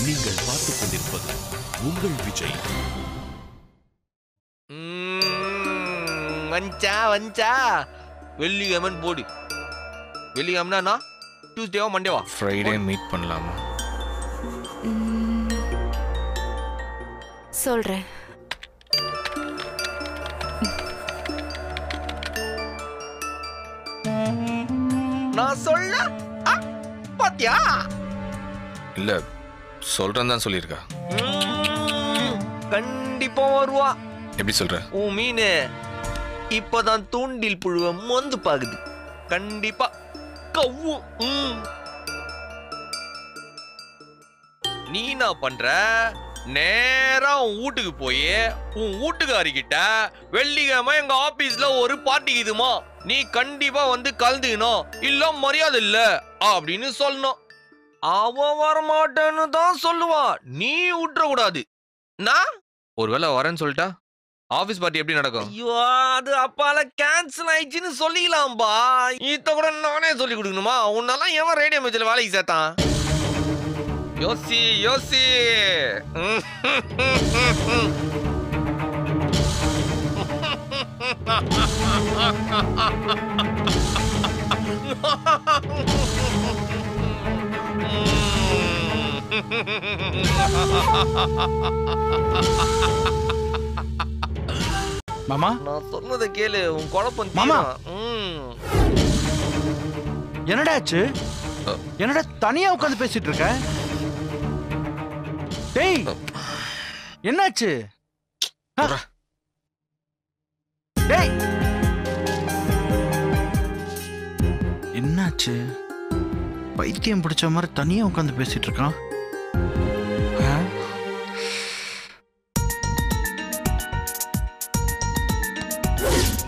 நீங்கள் பார்த்துக் கொண்டிருப்பது உங்கள் விஜய். வஞ்சா வஞ்சா வெள்ளிக்கிழமன் போடு. வெள்ளிக்கிழமனா டியூஸ்டேவா மண்டேவா? ஃப்ரைடே மீட் பண்ணலாமா? சொல்றேன். நான் சொல்ல பாத்தியா? இல்ல சொல்றேன் தான் சொல்லியிருக்கா. கண்டிப்பா வருவா. எப்படி சொல்ற? உன் மீன் இப்பதான் தூண்டில் புழுவ மொந்து பாக்குது. கண்டிப்பா கவ்வும். நீ என்ன பண்ற? நேரா உன் வீட்டுக்கு போய் உன் வீட்டுக்காரிக்கிட்ட வெள்ளிக்கிழமை எங்க ஆபீஸ்ல ஒரு பார்ட்டி இதுமா, நீ கண்டிப்பா வந்து கலந்துக்கணும், இல்ல மரியாதை இல்ல அப்படின்னு சொல்லணும். அவ வரமாட்டேன்னு தான் சொல்லுவா. நீ விட்டுற கூடாது. நான் ஒருவேளை வரேன்னு சொல்லிட்டா ஆபீஸ் பார்ட்டி எப்படி நடக்கும்? ஐயோ, அது அப்பால கேன்சல் ஆயிடுச்சுன்னு சொல்லிக்கலாம்பா. இத கூட நானே சொல்லி கொடுக்கணுமா? உன்னெல்லாம் எவன் ரேடியோ மேட்ச்ல வேலைக்கு சேர்த்தான்? யோசி யோசி. மாமா, நான் சொன்னதை கேளு. உன் குழப்பம் மாமா. தீரும். என்னடா ஆச்சு? என்னடா தனியா உட்கார்ந்து பேசிட்டு இருக்க? டேய், என்னாச்சு? டேய், என்னாச்சு? பைத்தியம் பிடிச்ச மாதிரி தனியா உட்கார்ந்து பேசிட்டு இருக்கான்.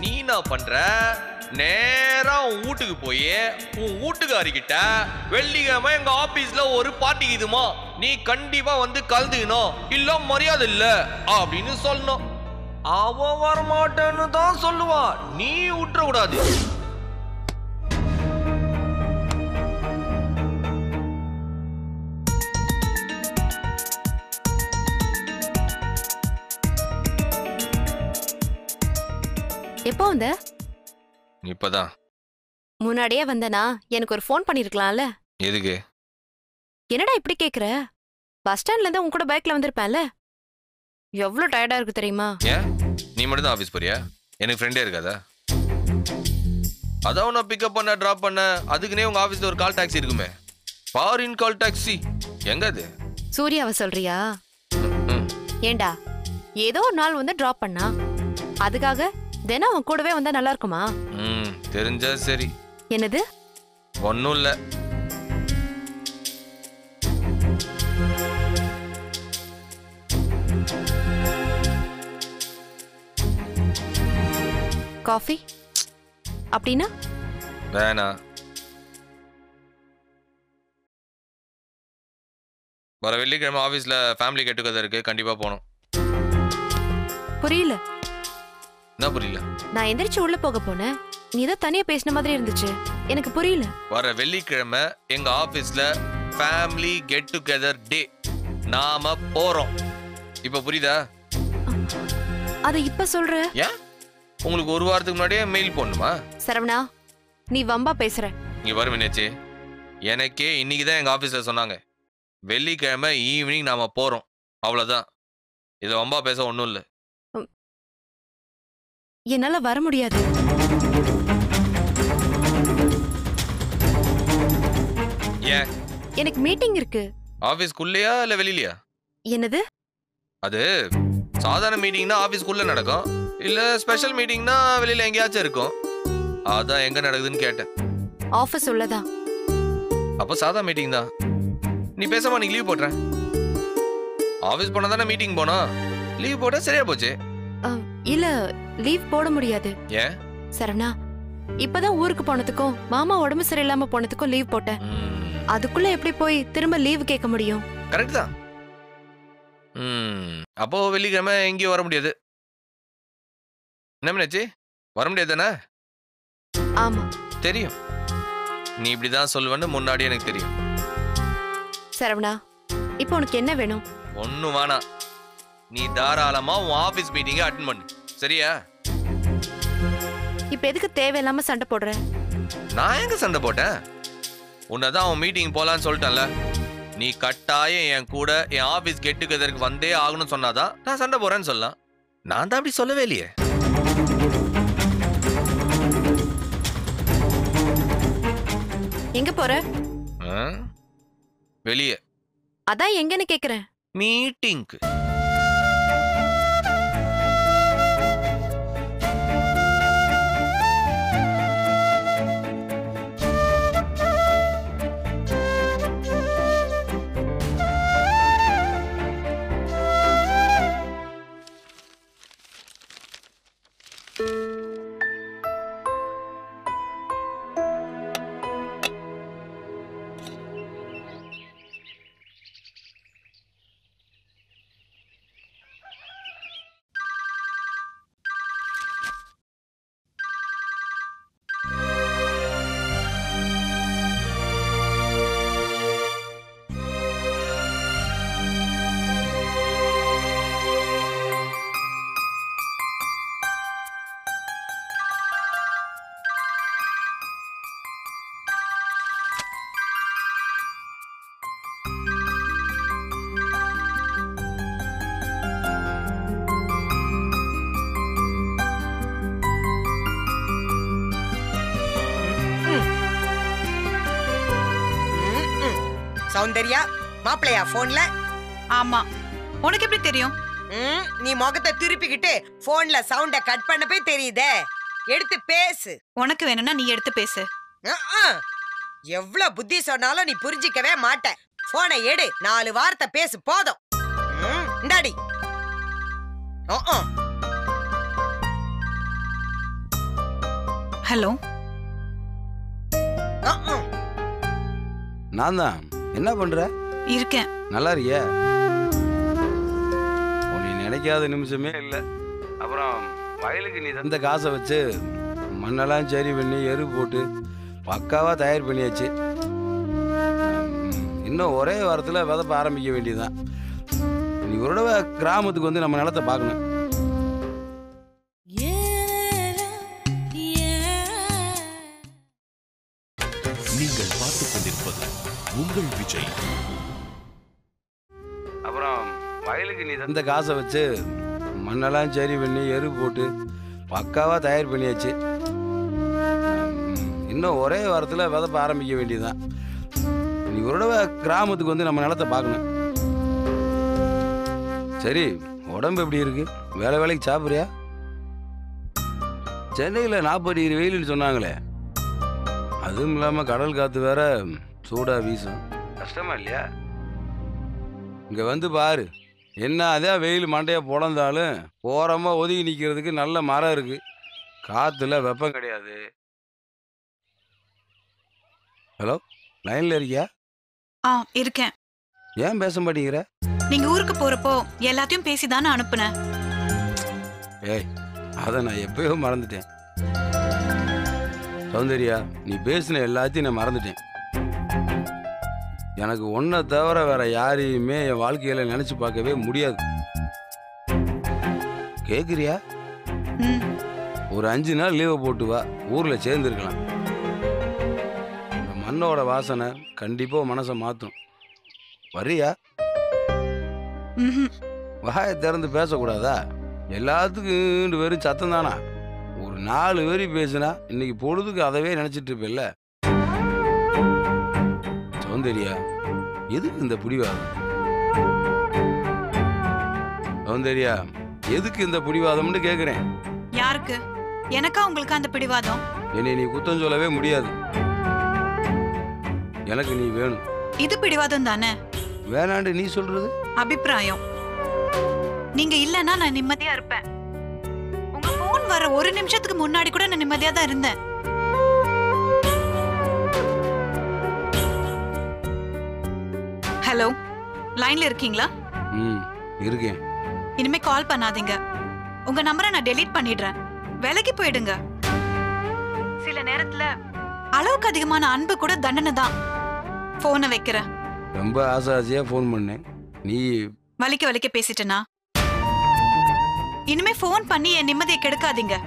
நீ என்ன பண்ற? நேரா உன் வீட்டுக்கு போய் உன் வீட்டுக்காரிக்கிட்ட வெள்ளிக்கிழமை எங்க ஆபீஸ்ல ஒரு பார்ட்டி இதுமா, நீ கண்டிப்பா வந்து கலந்துக்கணும், இல்ல மரியாதை இல்ல அப்படின்னு சொல்லணும். அவ வரமாட்டேன்னு தான் சொல்லுவா. நீ விட்டுற கூடாது. எப்போ வந்த? இப்பதான். முன்னாடியே வந்தனா எனக்கு ஒரு ஃபோன் பண்ணிருக்கலாம்ல. எதுக்கு? என்னடா இப்படி கேக்குற? பஸ் ஸ்டாண்ட்ல இருந்து உன் கூட பைக்ல வந்திருப்பேன்ல. எவ்வளவு டயர்டா இருக்கு தெரியுமா? ஏன் நீ மட்டும் தான் ஆபீஸ் போறியா? எனக்கு ஃப்ரெண்டே இருக்காதா? அதான் நான் பிக்கப் பண்ண டிராப் பண்ண, அதுக்குனே உங்க ஆபீஸ்ல ஒரு கால் டாக்ஸி இருக்குமே, ஃபாரின் கால் டாக்ஸி. எங்க அது? சூர்யாவை சொல்றியா? ஏண்டா, ஏதோ ஒரு நாள் வந்து டிராப் பண்ணா, அதுக்காக தினம் அவன் கூடவே வந்தா நல்லா இருக்குமா? தெரிஞ்சா சரி. என்னது? ஒன்னும் இல்ல. காஃபி அப்படின்னா? வேணா. வர வெள்ளிக்கிழமை ஆபீஸ்ல ஃபேமிலி கெட் டுகெதர் இருக்கு, கண்டிப்பா போகணும். புரியல. என்ன புரியல? நான் எந்திரிச்சு உள்ள போக போனேன், நீ ஏதோ தனியா பேசின மாதிரி இருந்துச்சு. எனக்கு புரியல. வர வெள்ளிக்கிழமை எங்க ஆபீஸ்ல ஃபேமிலி கெட் டுகெதர் டே, நாம போறோம். இப்ப புரியுதா? அது இப்ப சொல்ற? ஏன் உங்களுக்கு ஒரு வாரத்துக்கு முன்னாடியே மெயில் போடணுமா? சரவணா, நீ வம்பா பேசுற. இங்க வரும் என்னாச்சு? எனக்கே இன்னைக்குதான் எங்க ஆபீஸ்ல சொன்னாங்க, வெள்ளிக்கிழமை ஈவினிங் நாம போறோம், அவ்வளவுதான். இத வம்பா பேச ஒண்ணும் இல்ல. என்னால வர முடியாது. ஏன்? எனக்கு மீட்டிங் இருக்கு. ஆபீஸ்க்குள்ளயா இல்ல வெளியிலயா? என்னது? அது சாதாரண மீட்டிங்னா ஆபீஸ்க்குள்ள நடக்கும், இல்ல ஸ்பெஷல் மீட்டிங்னா வெளியில எங்கேயாச்சும் இருக்கும். அதான் எங்க நடக்குதுன்னு கேட்டேன். ஆபீஸ் உள்ளதா? அப்ப சாதா மீட்டிங் தான். நீ பேசாம நீ லீவ் போடுற. ஆபீஸ் போனா தானே மீட்டிங் போனா, லீவ் போட்டா சரியா போச்சு. இல்ல, லீவ் போட முடியாது. ஏன்? சரவணா, இப்பதான் ஊருக்கு போனதுக்கும் மாமா உடம்பு சரியில்லாம போனதுக்கும் லீவ் போட்டேன். அதுக்குள்ள எப்படி போய் திரும்ப லீவ் கேட்க முடியும்? கரெக்ட் தான். அப்போ வெள்ளிக்கிழமை எங்கேயும் வர முடியாது. என்ன மீனாட்சி, வர முடியாது தானே? ஆமா தெரியும், நீ இப்படிதான் சொல்லுவேன்னு முன்னாடி எனக்கு தெரியும். சரவணா, இப்போ உனக்கு என்ன வேணும்? ஒன்னும் வேணாம். நீ தாராளமா உன் ஆபீஸ் மீட்டிங்கை அட்டெண்ட் பண்ணு. சரியா? இப்ப எதுக்கு தேவையில்லாம சண்டை போடுற? நான் எங்க சண்டை போட்டேன்? உன்னதான் அவன் மீட்டிங் போலான்னு சொல்லிட்டேன்ல. நீ கட்டாயம் என் கூட என் ஆபீஸ் கெட் டுகெதருக்கு வந்தே ஆகணும்னு சொன்னாதான் நான் சண்டை போறேன்னு சொல்லலாம். நான் தான் அப்படி சொல்லவே இல்லையே. எங்க போற? வெளியே. அதான் எங்கன்னு கேக்குறேன். மீட்டிங்க்கு. சௌந்தர்யா மாப்பிளையா போன்ல? ஆமா. உனக்கு எப்படி தெரியும்? நீ முகத்தை திருப்பிக்கிட்டு போன்ல சவுண்ட கட் பண்ண போய் தெரியுதே. எடுத்து பேசு. உனக்கு வேணும்னா நீ எடுத்து பேசு. எவ்வளவு புத்தி சொன்னாலும் நீ புரிஞ்சிக்கவே மாட்ட. போனை எடு, 4 வார்த்தை பேசு போதும். இந்தாடி. ஹலோ. நான் தான். என்ன பண்ற? இருக்கேன். நல்லா இருக்கியா? உன்னை நினைக்காத நிமிஷமே இல்லை. அப்புறம் வயலுக்கு நீ தந்த காசை வச்சு மண்ணெல்லாம் சரி பண்ணி எரு போட்டு பக்காவா தயார் பண்ணியாச்சு. இன்னும் ஒரே வாரத்தில் விதப்ப ஆரம்பிக்க வேண்டியதுதான். நீ ஒரு தடவை கிராமத்துக்கு வந்து நம்ம நிலத்தை பார்க்கணும். நீங்கள் பார்த்துக் கொண்டிருப்பது உங்கள் விஜய். அப்புறம் வயலுக்கு நீ தந்த காசை வச்சு மண்ணெல்லாம் சரி பண்ணி எரு போட்டு பக்காவா தயார் பண்ணியாச்சு. இன்னும் ஒரே வாரத்தில் விதப்ப ஆரம்பிக்க வேண்டியதுதான். நீ ஒரு தடவை கிராமத்துக்கு வந்து நம்ம நிலத்தை பார்க்கணும். சரி, உடம்பு எப்படி இருக்கு? வேலைக்கு சாப்பிட்றியா? சென்னையில் 40 டிகிரி வெயில்னு சொன்னாங்களே, அதுவும் இல்லாமல் கடல் காற்று வேற சூடா வீசும். கஷ்டமா இல்லையா? இங்கே வந்து பாரு. என்ன அதே வெயில் மண்டையை பொழந்தாலும் ஓரமாக ஒதுங்கி நிற்கிறதுக்கு நல்ல மரம் இருக்கு. காற்றுல வெப்பம் கிடையாது. ஹலோ, லைனில் இருக்கியா? இருக்கேன். ஏன் பேச மாட்டேங்கிற? நீங்க ஊருக்கு போறப்போ எல்லாத்தையும் பேசிதானே அனுப்புனேன். ஏய், அதை நான் எப்பயோ மறந்துட்டேன். சௌந்தர்யா, நீ பேசின எல்லாத்தையும் நான் மறந்துட்டேன். எனக்கு ஒன்றை தவிர வேற யாரையுமே என் வாழ்க்கையில நினைச்சு பார்க்கவே முடியாது. கேக்குறியா? ஒரு 5 நாள் லீவை போட்டு வா, ஊர்ல சேர்ந்துருக்கலாம். மண்ணோட வாசனை கண்டிப்பா மனசை மாற்றும். வரியா? வாயை திறந்து பேசக்கூடாதா? எல்லாத்துக்கும் வெறும் சத்தம் தானா? ஒரு 4 வரி பேசுனா இன்னைக்கு பொழுதுக்கு அதவே நினைச்சிட்டு இருப்பேல்ல. சௌந்தர்யா, எதுக்கு இந்த பிடிவாதம்? சௌந்தர்யா, எதுக்கு இந்த பிடிவாதம்னு கேக்குறேன். யாருக்கு? எனக்கா உங்களுக்கு அந்த பிடிவாதம்? என்னை நீ குத்தம் சொல்லவே முடியாது. எனக்கு நீ வேணும். இது பிடிவாதம் தானே? வேணாண்டு நீ சொல்றது அபிப்பிராயம். நீங்க இல்லன்னா நான் நிம்மதியா இருப்பேன். உங்க போன் வர 1 நிமிஷத்துக்கு முன்னாடி கூட நான் நிம்மதியா தான் இருந்தேன். ஹலோ, லைன்ல இருக்கீங்களா? இருக்கேன். இனிமே கால் பண்ணாதீங்க. உங்க நம்பரை நான் டெலீட் பண்ணிடுறேன். வேலைக்கு போயிடுங்க. சில நேரத்துல அளவுக்கு அதிகமான அன்பு கூட தண்டனை தான். போனை வைக்கிறேன். ரொம்ப ஆசையா ஃபோன் பண்ணேன். நீ வலிக்க வலிக்க பேசிட்டேனா? இனிமே ஃபோன் பண்ணி என் நிம்மதியை கெடுக்காதீங்க.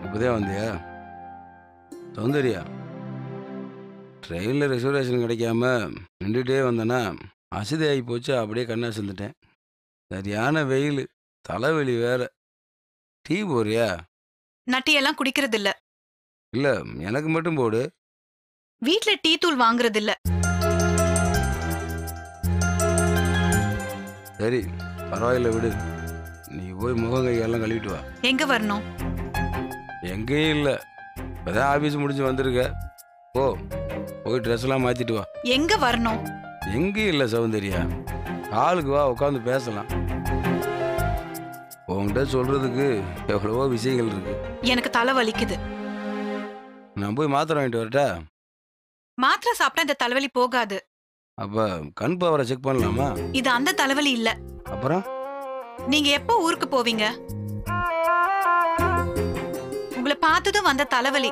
இப்போதான் வந்தியா? சௌந்தர்யா, ட்ரெயினில் ரிசர்வேஷன் கிடைக்காம நின்றுட்டே வந்தேன்னா அசதி ஆகி போச்சு. அப்படியே கண்ணா செஞ்சுட்டேன். சரியான வெயில், தலைவலி வேற. டீ போறியா? நான் டீ எல்லாம் குடிக்கிறது இல்ல. இல்லை, எனக்கு மட்டும் போடு. வீட்ல டீ தூள் வாங்குறது இல்ல. சரி, பரவாயில்ல விடு. நீ போய் முகம் கையெல்லாம் கழுவிட்டு வா. எங்க வரணும்? எங்கேயும் இல்லை, இப்போதான் ஆஃபீஸ் முடிஞ்சு வந்திருக்க. போய் ட்ரெஸ் எல்லாம் மாற்றிட்டு வா. எங்க வரணும்? எங்கேயும் இல்லை சௌந்தர்யா, ஆளுக்கு வா, உட்காந்து பேசலாம். உங்கள்கிட்ட சொல்றதுக்கு எவ்வளவோ விஷயங்கள் இருக்கு. எனக்கு தலை வலிக்குது. நான் போய் மாத்திரை வாங்கிட்டு வரட்டா? மாத்திரை சாப்பிட்டா இந்த தலைவலி போகாது. அப்ப கண் பவரை செக் பண்ணலாமா? இது அந்த தலைவலி இல்ல. அப்புறம் நீங்க எப்போ ஊருக்கு போவீங்க? உங்களை பார்த்ததும் வந்த தலைவலி.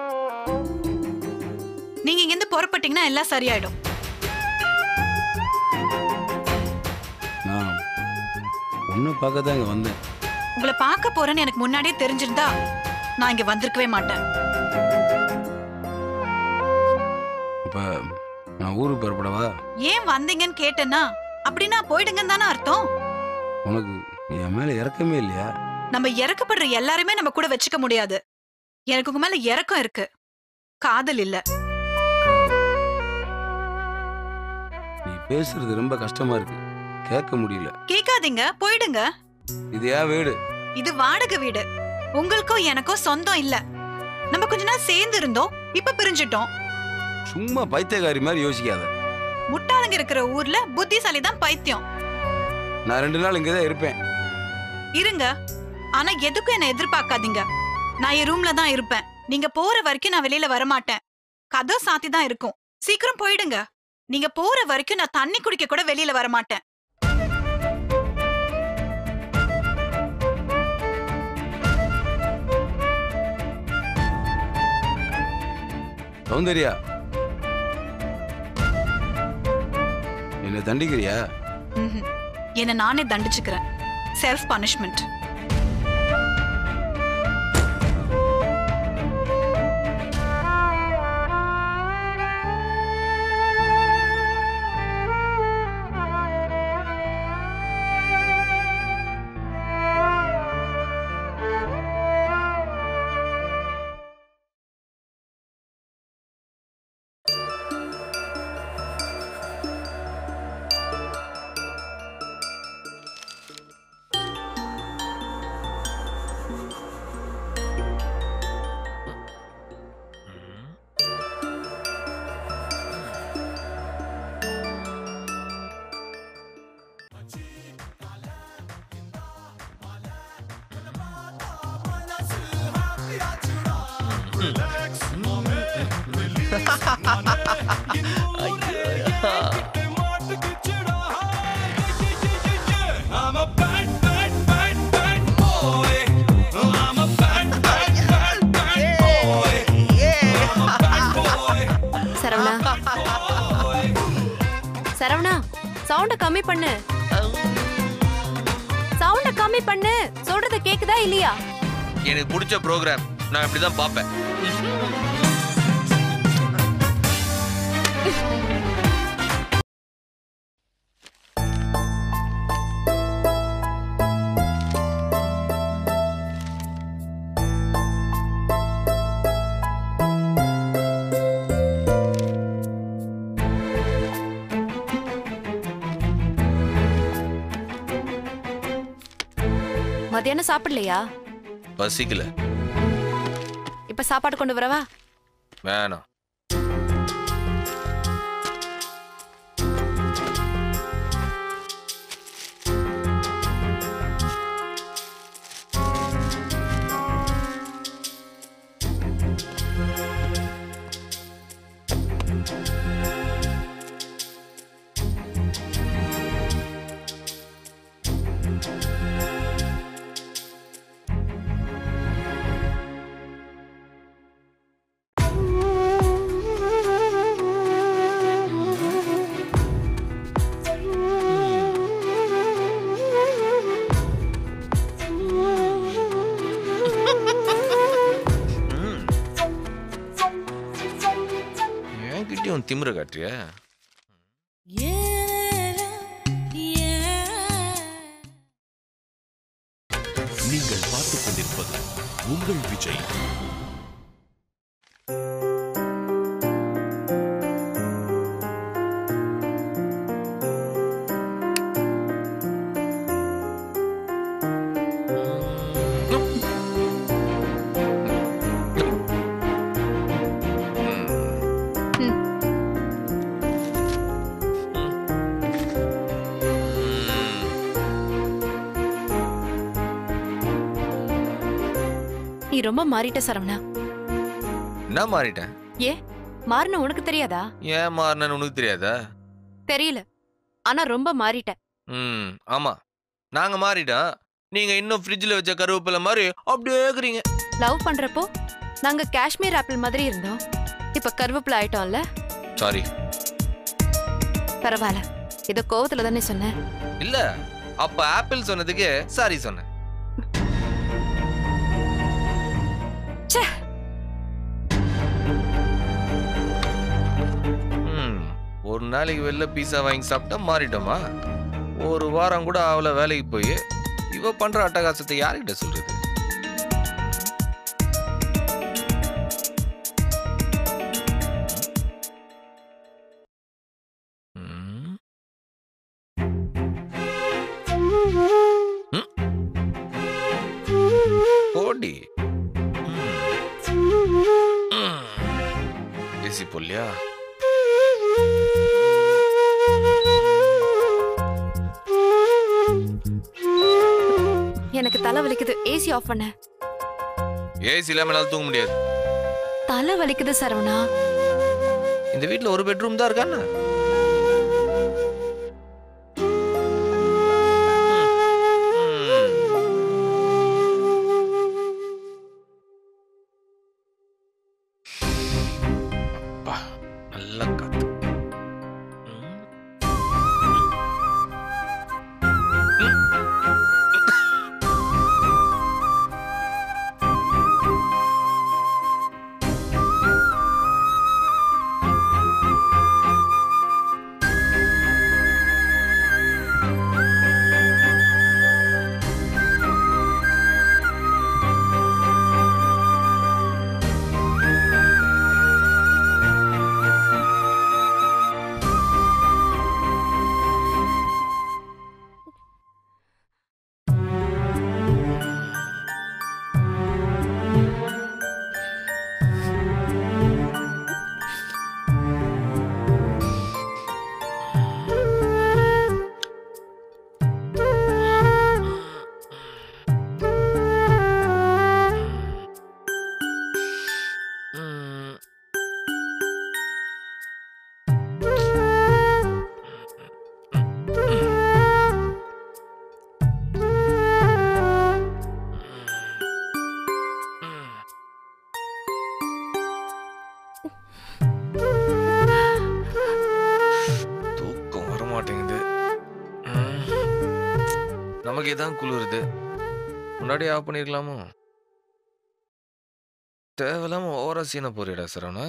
நீங்க இங்கிருந்து புறப்பட்டீங்கன்னா எல்லாம் சரியாயிடும். நான் ஒன்னு பார்க்க தான் இங்க வந்தேன். உங்களை பார்க்க போறேன்னு எனக்கு முன்னாடியே தெரிஞ்சிருந்தா நான் இங்க வந்திருக்கவே மாட்டேன். இப்ப நான் ஊருக்கு புறப்படவா? ஏன் வந்தீங்கன்னு கேட்டேன்னா அப்படின்னா போயிடுங்கன்னு தானே அர்த்தம். உனக்கு என் மேல இறக்கமே இல்லையா? நம்ம இறக்கப்படுற எல்லாருமே நம்ம கூட வச்சுக்க முடியாது. எனக்கு உங்க மேல இறக்கம் இருக்கு, காதல் இல்ல. நீ பேசுறது ரொம்ப கஷ்டமா இருக்கு, கேட்க முடியல. கேட்காதீங்க, போயிடுங்க. இது ஏன் வீடு? இது வாடகை வீடு. உங்களுக்கும் எனக்கும் சொந்தம் இல்ல. நம்ம கொஞ்ச நாள் சேர்ந்து இருந்தோம், இப்ப பிரிஞ்சிட்டோம். சும்மா பைத்தியக்காரி மாதிரி யோசிக்காத. முட்டாளுங்க இருக்கிற ஊர்ல புத்திசாலி தான் பைத்தியம். நான் 2 நாள் இங்கதான் இருப்பேன். இருங்க, ஆனா எதுக்கும் என்ன எதிர்பார்க்காதீங்க. நான் என் ரூம்ல தான் இருப்பேன். நீங்க போற வரைக்கும் நான் வெளியில வரமாட்டேன். கதவு சாத்தி தான் இருக்கும். சீக்கிரம் போயிடுங்க. நீங்க போற வரைக்கும் நான் தண்ணி குடிக்க கூட வெளியில வரமாட்டேன். சௌந்தர்யா, என்ன தண்டிக்கிறியா? என்ன நானே தண்டிச்சுக்கிறேன். Self punishment. சரவணா, சரவணா, சவுண்ட கம்மி பண்ணு. சவுண்ட கம்மி பண்ணு. சொல்றது கேக்குதா இல்லையா? எனக்கு பிடிச்ச ப்ரோக்ராம் நான் இப்படிதான் பாப்பேன். மத்தியானம் சாப்பிடலையா? பசிக்கல. இப்ப சாப்பாடு கொண்டு வரவா? வேணாம். என்கிட்டயும் திமிர காட்டுறிய? நீங்கள் பார்த்துக் கொண்டிருப்பது உங்கள் விஜய். நீ ரொம்ப மாறிட்ட சரவணா. என்ன மாறிட்டேன்? ஏ மாறின உனக்கு தெரியாதா? ஏன் மாறினு உனக்கு தெரியாதா? தெரியல, ஆனா ரொம்ப மாறிட்ட. ஆமா, நாங்க மாறிட்டோம். நீங்க இன்னும் ஃப்ரிட்ஜ்ல வச்ச கருவேப்பிலை மாதிரி அப்படியே இருக்கிறீங்க. லவ் பண்றப்போ நாங்க காஷ்மீர் ஆப்பிள் மாதிரி இருந்தோம். இப்ப கருவேப்பிலை ஆயிட்டோம்ல. சாரி. பரவாயில்ல, ஏதோ கோவத்துல தானே சொன்னேன். இல்ல, அப்ப ஆப்பிள் சொன்னதுக்கு சாரி சொன்னேன். ஒரு நாளைக்கு வெளில பீஸா வாங்கி சாப்பிட்டா மாறிட்டோமா? ஒரு வாரம் கூட அவளை வேலைக்கு போய் இவ பண்ற அட்டகாசத்தை யார்கிட்ட சொல்றது? போடி ஏசி போலியா? எனக்கு தலை வலிக்குது, ஏசி ஆஃப் பண்ண. ஏசி இல்லாம என்னால தூங்க முடியாது. தலை வலிக்குது சரவணா. இந்த வீட்ல ஒரு பெட்ரூம் தான் இருக்கான்னு. நல்ல காத்து. நமக்கு தான் குளிருது. முன்னாடி ஆஃப் பண்ணிருக்கலாமோ? தேவையில்லாம ஓவரா சீனை போறியடா சரவணா.